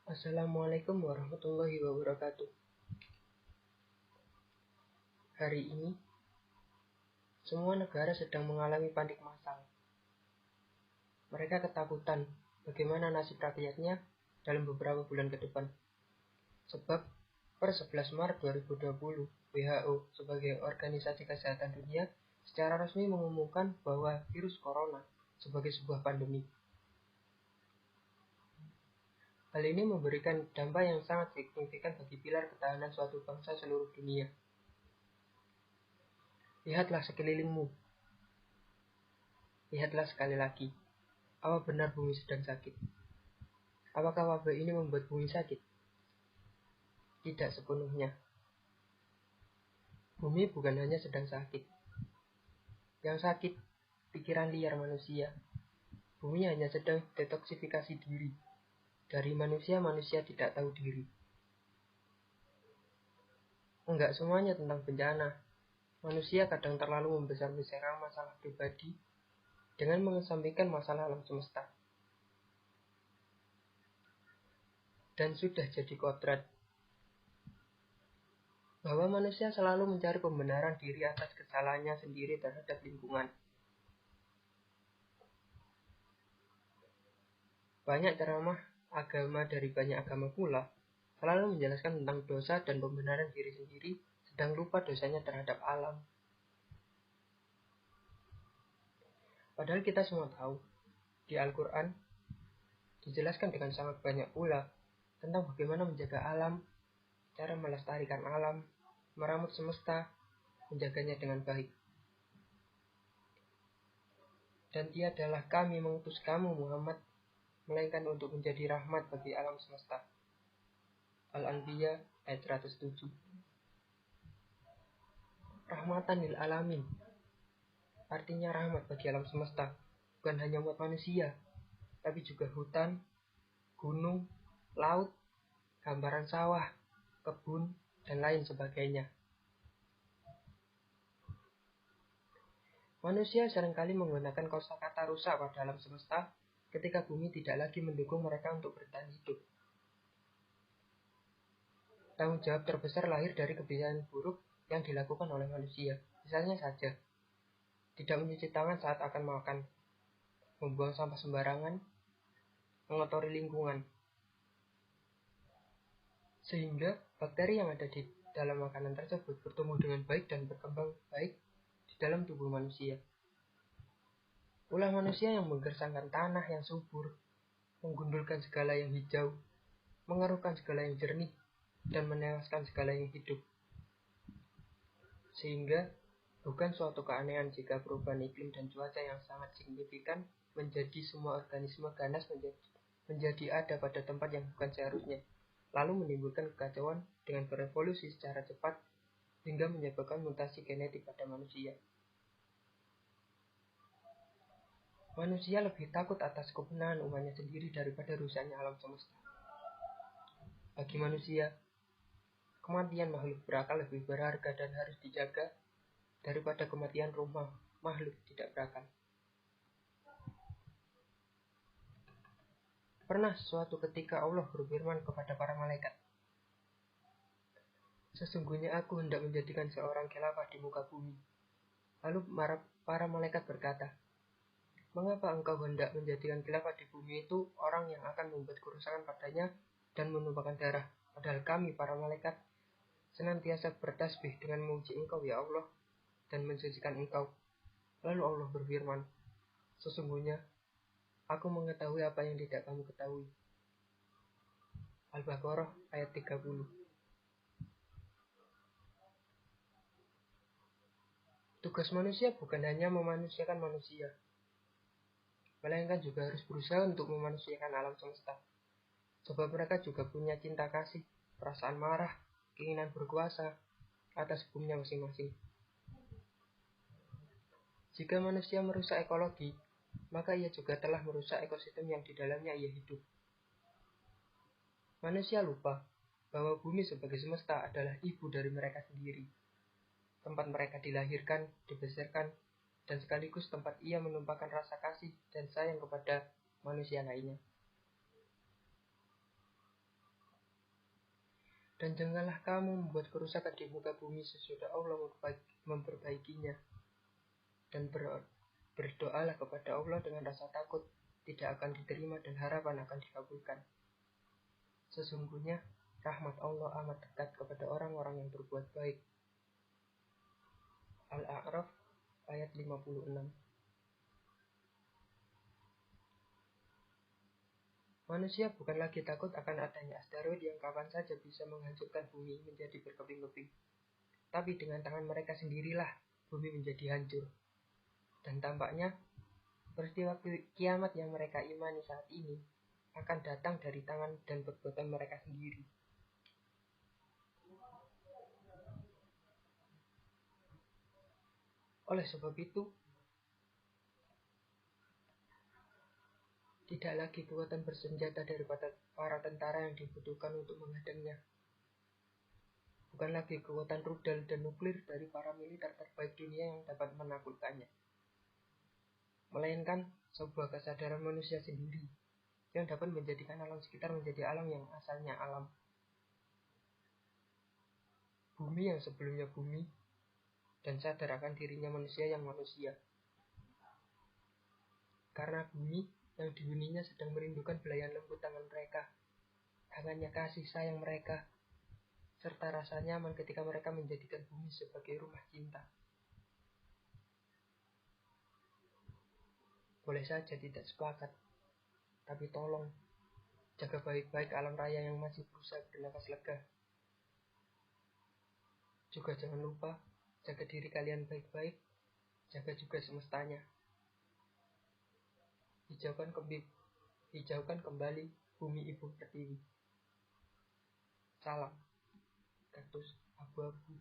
Assalamualaikum warahmatullahi wabarakatuh. Hari ini, semua negara sedang mengalami panik massal. Mereka ketakutan bagaimana nasib rakyatnya dalam beberapa bulan ke depan. Sebab, per 11 Maret 2020, WHO sebagai Organisasi Kesehatan Dunia secara resmi mengumumkan bahwa virus corona sebagai sebuah pandemi. Hal ini memberikan dampak yang sangat signifikan bagi pilar ketahanan suatu bangsa seluruh dunia. Lihatlah sekelilingmu. Lihatlah sekali lagi. Apa benar bumi sedang sakit? Apakah wabah ini membuat bumi sakit? Tidak sepenuhnya. Bumi bukan hanya sedang sakit. Yang sakit, pikiran liar manusia. Bumi hanya sedang detoksifikasi diri. Dari manusia tidak tahu diri. Enggak semuanya tentang bencana. Manusia kadang terlalu membesar-besarkan masalah pribadi dengan mengesampingkan masalah alam semesta. Dan sudah jadi kodrat bahwa manusia selalu mencari pembenaran diri atas kesalahannya sendiri terhadap lingkungan. Banyak ceramah agama dari banyak agama pula selalu menjelaskan tentang dosa dan pembenaran diri sendiri, sedang lupa dosanya terhadap alam. Padahal kita semua tahu, di Al-Quran dijelaskan dengan sangat banyak pula tentang bagaimana menjaga alam, cara melestarikan alam, merawat semesta, menjaganya dengan baik. Dan tiadalah kami mengutus kamu Muhammad, melainkan untuk menjadi rahmat bagi alam semesta. Al-Anbiya ayat 107. Rahmatan lil alamin, artinya rahmat bagi alam semesta, bukan hanya buat manusia, tapi juga hutan, gunung, laut, hamparan sawah, kebun, dan lain sebagainya. Manusia seringkali menggunakan kosakata rusak pada alam semesta ketika bumi tidak lagi mendukung mereka untuk bertahan hidup. Tanggung jawab terbesar lahir dari kebiasaan buruk yang dilakukan oleh manusia. Misalnya saja, tidak mencuci tangan saat akan makan, membuang sampah sembarangan, mengotori lingkungan, sehingga bakteri yang ada di dalam makanan tersebut bertumbuh dengan baik dan berkembang baik di dalam tubuh manusia. Ulah manusia yang menggersangkan tanah yang subur, menggundulkan segala yang hijau, mengeruhkan segala yang jernih, dan menewaskan segala yang hidup. Sehingga bukan suatu keanehan jika perubahan iklim dan cuaca yang sangat signifikan menjadi semua organisme ganas menjadi ada pada tempat yang bukan seharusnya, lalu menimbulkan kekacauan dengan berevolusi secara cepat hingga menyebabkan mutasi genetik pada manusia. Manusia lebih takut atas kepunahan umatnya sendiri daripada rusaknya alam semesta. Bagi manusia, kematian makhluk berakal lebih berharga dan harus dijaga daripada kematian rumah makhluk tidak berakal. Pernah suatu ketika Allah berfirman kepada para malaikat, "Sesungguhnya aku hendak menjadikan seorang khilafah di muka bumi." Lalu para malaikat berkata, "Mengapa engkau hendak menjadikan khilafah di bumi itu orang yang akan membuat kerusakan padanya dan menumpahkan darah? Padahal kami para malaikat senantiasa bertasbih dengan memuji engkau ya Allah dan mensucikan engkau." Lalu Allah berfirman, "Sesungguhnya aku mengetahui apa yang tidak kamu ketahui." Al-Baqarah ayat 30. Tugas manusia bukan hanya memanusiakan manusia, melainkan juga harus berusaha untuk memanusiakan alam semesta. Sebab mereka juga punya cinta kasih, perasaan marah, keinginan berkuasa atas buminya masing-masing. Jika manusia merusak ekologi, maka ia juga telah merusak ekosistem yang di dalamnya ia hidup. Manusia lupa bahwa bumi sebagai semesta adalah ibu dari mereka sendiri, tempat mereka dilahirkan, dibesarkan, dan sekaligus tempat ia menumpahkan rasa kasih dan sayang kepada manusia lainnya. Dan janganlah kamu membuat kerusakan di muka bumi sesudah Allah memperbaikinya. Dan berdoalah kepada Allah dengan rasa takut tidak akan diterima dan harapan akan dikabulkan. Sesungguhnya rahmat Allah amat dekat kepada orang-orang yang berbuat baik. Al-A'raf ayat 56. Manusia bukan lagi takut akan adanya asteroid yang kapan saja bisa menghancurkan bumi menjadi berkeping-keping. Tapi dengan tangan mereka sendirilah bumi menjadi hancur. Dan tampaknya peristiwa kiamat yang mereka imani saat ini akan datang dari tangan dan perbuatan mereka sendiri. Oleh sebab itu, tidak lagi kekuatan bersenjata daripada para tentara yang dibutuhkan untuk menghadangnya. Bukan lagi kekuatan rudal dan nuklir dari para militer terbaik dunia yang dapat menaklukkannya. Melainkan sebuah kesadaran manusia sendiri yang dapat menjadikan alam sekitar menjadi alam yang asalnya alam. Bumi yang sebelumnya bumi dan sadar akan dirinya manusia yang manusia. Karena bumi yang dihuninya sedang merindukan belayan lembut tangan mereka, hangatnya kasih sayang mereka, serta rasa nyaman ketika mereka menjadikan bumi sebagai rumah cinta. Boleh saja tidak sepakat, tapi tolong jaga baik-baik alam raya yang masih berusaha bernapas lega. Juga jangan lupa jaga diri kalian baik-baik, jaga juga semestanya. Hijaukan kembali bumi ibu pertiwi. Salam, kaktus abu-abu.